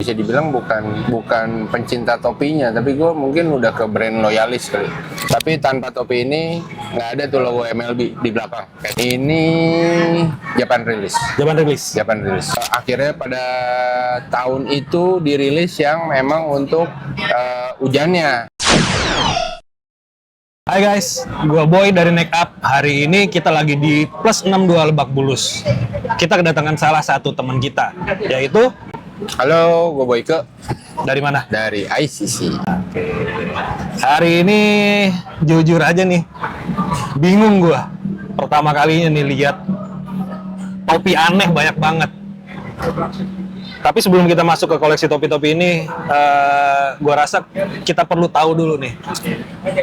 bisa dibilang bukan pencinta topinya, tapi gue mungkin udah ke brand loyalis kali. Tapi tanpa topi ini nggak ada tuh logo MLB di belakang. Ini Japan release. Akhirnya pada tahun itu dirilis yang memang untuk hujannya. Hai guys, gua Boy dari Neck Up. Hari ini kita lagi di Plus 62 Lebak Bulus. Kita kedatangan salah satu teman kita, yaitu... Halo, gue Boyke. Dari mana? Dari ICC. Hari ini jujur aja nih, bingung gua. Pertama kalinya nih lihat topi aneh banyak banget. Tapi sebelum kita masuk ke koleksi topi-topi ini, gua rasa kita perlu tahu dulu nih,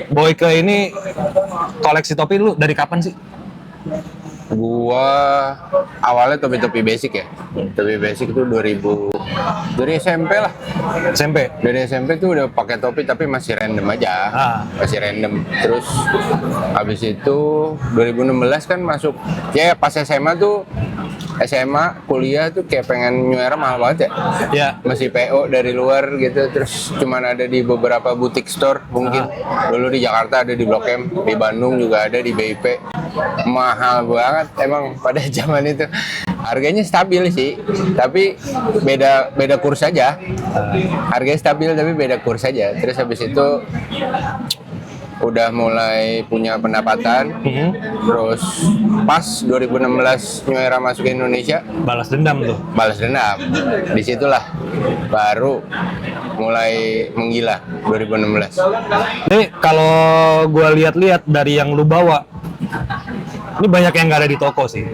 Boyke ini koleksi topi lu dari kapan sih? Gua awalnya topi-topi basic ya. Topi basic itu 2000 dari SMP lah. SMP. Dari SMP tuh udah pakai topi tapi masih random aja. Masih random. Terus habis itu 2016 kan masuk ya pas SMA kuliah tuh kayak pengen New Era mahal banget ya. Ya. Masih PO dari luar gitu, terus cuman ada di beberapa boutique store mungkin. Dulu di Jakarta ada di Blok M, di Bandung juga ada di BIP. Mahal banget emang pada zaman itu. Harganya stabil sih, tapi beda kurs aja. Harganya stabil tapi beda kurs aja. Terus habis itu udah mulai punya pendapatan. Terus pas 2016 New Era masuk ke Indonesia, Balas dendam. Disitulah baru mulai menggila 2016. Nih kalau gua lihat-lihat dari yang lu bawa, ini banyak yang nggak ada di toko sih.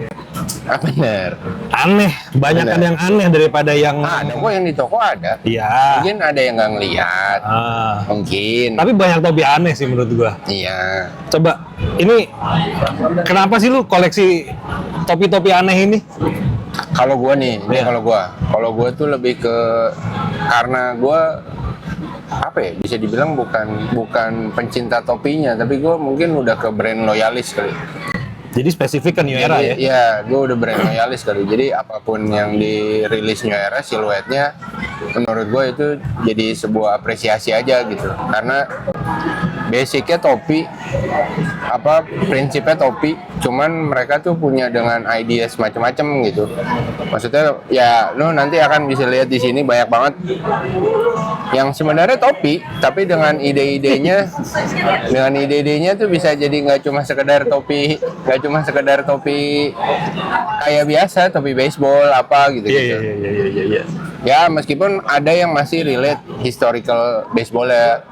Bener. Aneh, banyak kan yang aneh daripada yang... Ada kok yang di toko ada. Iya. Mungkin ada yang nggak ngeliat. Mungkin. Tapi banyak topi aneh sih menurut gua. Iya. Coba, ini kenapa sih lu koleksi topi-topi aneh ini? Kalau gua nih, kalau gua tuh lebih ke karena gua apa ya, bisa dibilang bukan pencinta topinya, tapi gua mungkin udah ke brand loyalis kali. Jadi spesifik kan New Era ya? Iya, gue udah brand loyalis kali. Jadi apapun yang dirilis New Era, siluetnya menurut gue itu jadi sebuah apresiasi aja gitu. Karena basicnya topi, prinsipnya topi, cuman mereka tuh punya dengan ideas macam-macam gitu. Maksudnya ya, lo nanti akan bisa lihat di sini banyak banget yang sebenarnya topi, tapi dengan ide-idenya tuh bisa jadi nggak cuma sekedar topi kayak biasa, topi baseball apa gitu. Iya. Ya meskipun ada yang masih relate historical baseball ya.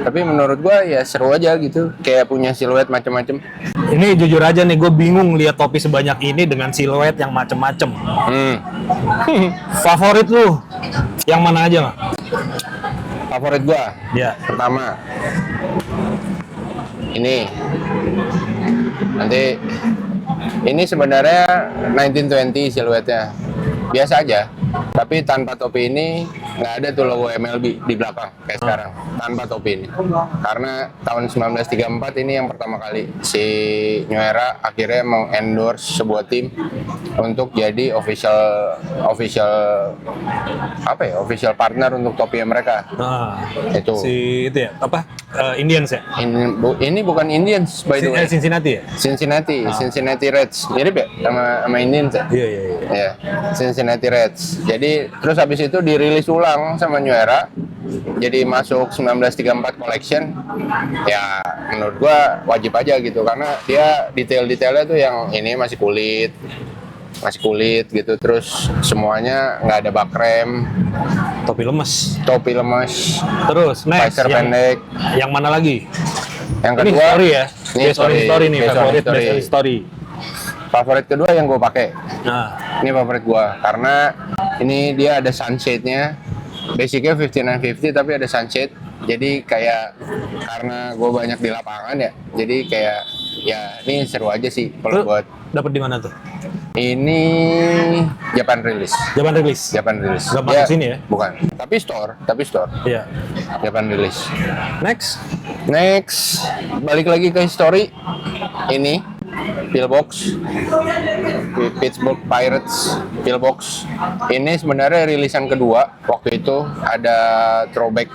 Tapi menurut gua ya seru aja gitu, kayak punya siluet macam-macam. Ini jujur aja nih, gue bingung lihat topi sebanyak ini dengan siluet yang macem-macem. Favorit lu yang mana aja nggak? Favorit gua, Ya. pertama ini. Nanti ini sebenarnya 1920 siluetnya. Biasa aja. Tapi tanpa topi ini nggak ada tuh logo MLB di belakang kayak sekarang. Tanpa topi ini. Karena tahun 1934 ini yang pertama kali si New Era akhirnya mengendorse sebuah tim untuk jadi official partner untuk topi mereka. Itu. Itu ya, Indians ya? Ini bukan Indians by the way. Cincinnati ya? Cincinnati Reds. Mirip ya sama Indians ya? Iya. Cincinnati Reds. Jadi terus habis itu dirilis ulang sama New Era. Jadi masuk 1934 collection. Ya menurut gua wajib aja gitu karena dia detail-detailnya tuh yang ini masih kulit gitu, terus semuanya nggak ada bakrem, Topi lemes. Terus next visor pendek. Yang mana lagi? Yang Ini kedua story ya? Story nih, favorit story. Favorit kedua yang gue pakai. Nah, Ini favorit gue karena ini dia ada sunshade-nya. Basicnya 5950 tapi ada sunshade. Jadi kayak karena gue banyak di lapangan ya. Jadi kayak ya ini seru aja sih kalau buat. Dapat di mana tuh? Ini Japan release. Gak masuk sini ya? Bukan. Tapi store. Iya. Japan release. Next. Balik lagi ke history. Ini Pillbox, Pittsburgh Pirates Pillbox. Ini sebenarnya rilisan kedua. Waktu itu ada throwback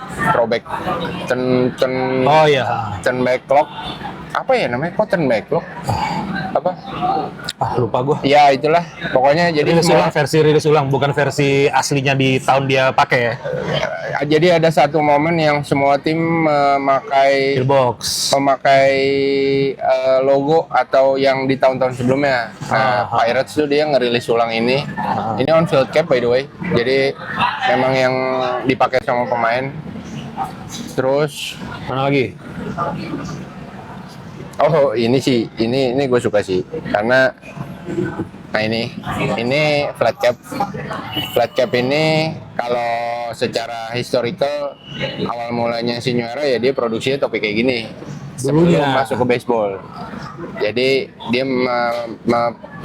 Oh ya. turn back clock. Apa ya namanya? Kok turn back clock? Apa? Lupa gua. Ya itulah. Pokoknya jadi Rilis ulang, versi rilis ulang, bukan versi aslinya di tahun dia pakai ya. Jadi ada satu momen yang semua tim memakai Pillbox. logo atau yang di tahun-tahun sebelumnya. Nah, Pirates tuh dia ngerilis ulang ini. Ini on field cap by the way. Jadi memang yang dipakai sama pemain. Terus Mana lagi? oh ini sih, ini gue suka sih karena nah ini flat cap. Flat cap ini kalau secara historical awal mulanya si Nyuera ya dia produksinya topi kayak gini sebelum masuk ke baseball. Jadi dia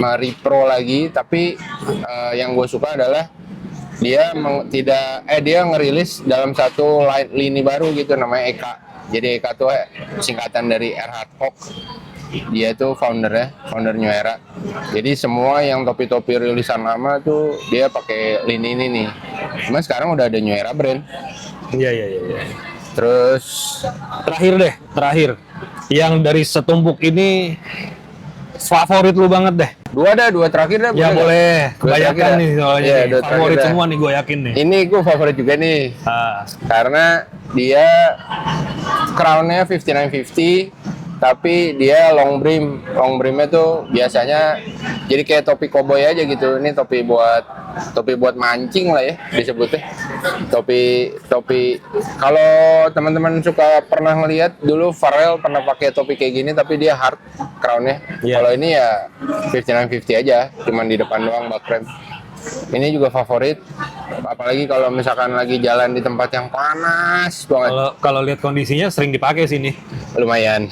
merepro lagi, tapi yang gue suka adalah dia dia ngerilis dalam satu lini baru gitu namanya Eka. Jadi Eka tuh singkatan dari Erhard Hock. Dia tuh founder New Era. Jadi semua yang topi-topi rilisan lama tuh dia pakai lini ini nih. Cuma sekarang udah ada New Era brand. Iya. Terus Terakhir. Yang dari setumpuk ini favorit lu banget deh. dua terakhir dah. Ya boleh. Kebanyakan nih soalnya. Ya, nih. Favorit semua nih gue yakin nih. Ini gue favorit juga nih. Karena dia crown-nya 5950, tapi dia long brim. Long brimnya tuh biasanya jadi kayak topi koboi aja gitu. Ini topi buat mancing lah ya disebutnya. Topi kalau teman-teman suka pernah ngelihat dulu Pharrell pernah pakai topi kayak gini tapi dia hard crown-nya. Kalau ini ya 5950 aja, cuman di depan doang bakrem. Ini juga favorit, apalagi kalau misalkan lagi jalan di tempat yang panas banget. Kalau lihat kondisinya sering dipakai sini. Lumayan.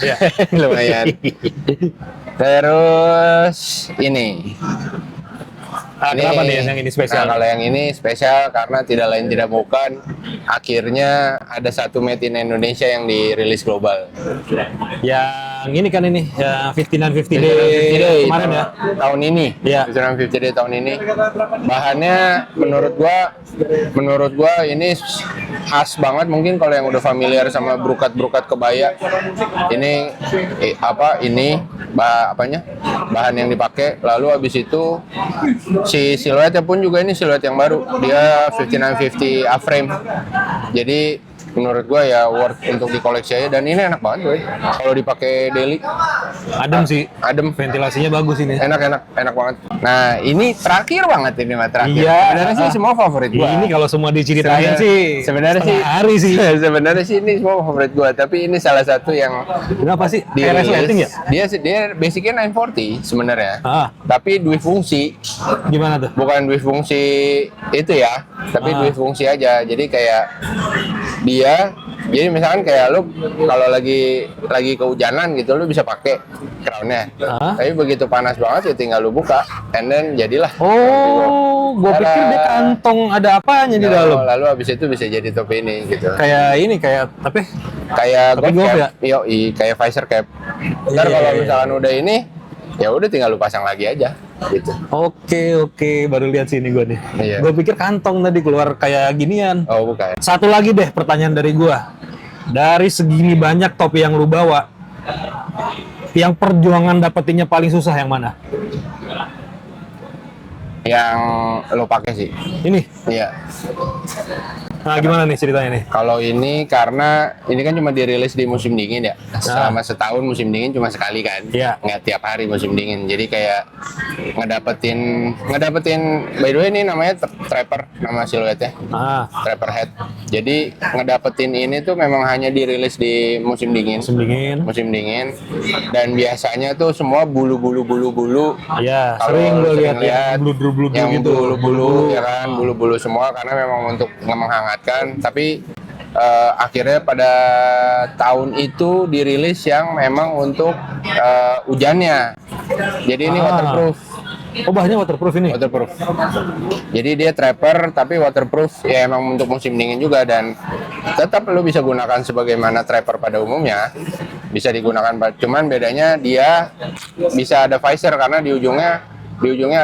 Lumayan. Terus ini. Kenapa nih yang ini spesial? Nah, kalau yang ini spesial karena tidak lain tidak bukan akhirnya ada satu made in Indonesia yang dirilis global. Yang ini kan ini, ya 5950 Day kemarin ya. Tahun ini. Ya. 5950 Day tahun ini. Bahannya menurut gua ini khas banget, mungkin kalau yang udah familiar sama brukat kebaya. Ini bahan yang dipakai. Lalu habis itu si siluetnya pun juga ini siluet yang baru. Dia 5950 A-frame. Jadi menurut gua ya worth untuk dikoleksi aja, dan ini enak banget gue kalau dipakai daily. Adem sih. Adem. Ventilasinya bagus ini. Enak banget. Nah, ini terakhir banget ini mah terakhir. Iya. Sebenarnya sih semua favorit gua. Ini kalau semua diceritain sih sebenarnya sih hari sih. Sebenarnya sih ini semua favorit gua, tapi ini salah satu yang kenapa sih? di Resleting ya? Dia basicnya 940 sebenarnya. Tapi dua fungsi. Gimana tuh? Bukan dua fungsi itu ya, tapi dua fungsi aja. Jadi kayak jadi misalkan kayak lu kalau lagi kehujanan gitu lu bisa pakai crown-nya. Tapi begitu panas banget ya tinggal lu buka and then jadilah. Gue pikir dia kantong ada apanya di dalam. Lalu habis itu bisa jadi topi ini gitu. Kayak golf cap. Ya? Kayak visor cap. Ntar kalau misalkan udah ini ya udah tinggal lu pasang lagi aja gitu. Oke, baru lihat sini gue nih. Iya. Gue pikir kantong tadi keluar kayak ginian. Oh, bukan. Satu lagi deh pertanyaan dari gue. Dari segini banyak topi yang lu bawa, yang perjuangan dapetinnya paling susah yang mana? Yang lo pakai sih. Ini? Iya. Nah, gimana nih ceritanya nih? Kalau ini karena ini kan cuma dirilis di musim dingin ya. Selama setahun musim dingin cuma sekali kan. Iya. Nggak tiap hari musim dingin. Jadi kayak ngedapetin by the way ini namanya Trapper, nama siluetnya. Trapper head. Jadi ngedapetin ini tuh memang hanya dirilis di musim dingin. Musim dingin. Dan biasanya tuh semua bulu. Iya, Kalau sering gue lihat bulu-bulu gitu. Bulu-bulu ya kan, bulu-bulu semua karena memang untuk menghangatkan. Tapi akhirnya pada tahun itu dirilis yang memang untuk hujannya. Jadi ini waterproof. Oh, bahannya waterproof ini? Waterproof. Jadi dia trapper tapi waterproof ya, emang untuk musim dingin juga, dan tetap lu bisa gunakan sebagaimana trapper pada umumnya. bisa digunakan. Cuman bedanya dia bisa ada visor karena di ujungnya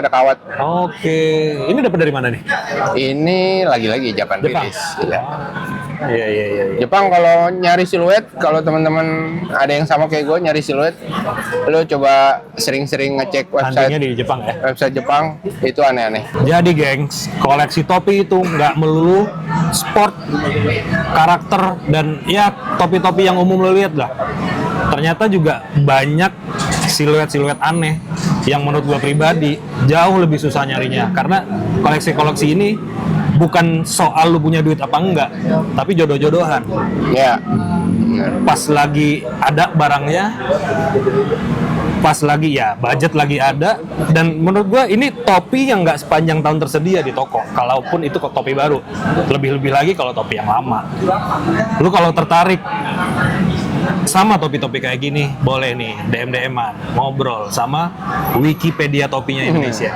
ada kawat. Oke, ini dapat dari mana nih? Ini lagi-lagi Japan Jepang? release. Iya. Iya. Jepang kalau nyari siluet, kalau teman-teman ada yang sama kayak gue nyari siluet, lo coba sering-sering ngecek Huntingnya di Jepang ya. website Jepang, itu aneh-aneh. Jadi gengs, koleksi topi itu nggak melulu sport, karakter, dan ya topi-topi yang umum lo lihat lah. Ternyata juga banyak siluet-siluet aneh yang menurut gua pribadi jauh lebih susah nyarinya. Karena koleksi-koleksi ini bukan soal lu punya duit apa enggak, tapi jodoh-jodohan. Ya. Pas lagi ada barangnya, pas lagi ya budget lagi ada, dan menurut gua ini topi yang nggak sepanjang tahun tersedia di toko. Kalaupun itu topi baru, lebih-lebih lagi kalau topi yang lama. Lu kalau tertarik sama topi-topi kayak gini, boleh nih DM-an ngobrol sama Wikipedia topinya Indonesia.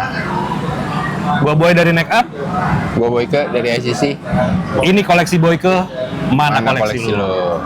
Gua Boy dari Neck Up. Gue Boyke dari ICC. Ini koleksi Boyke, mana koleksi lu? Lo?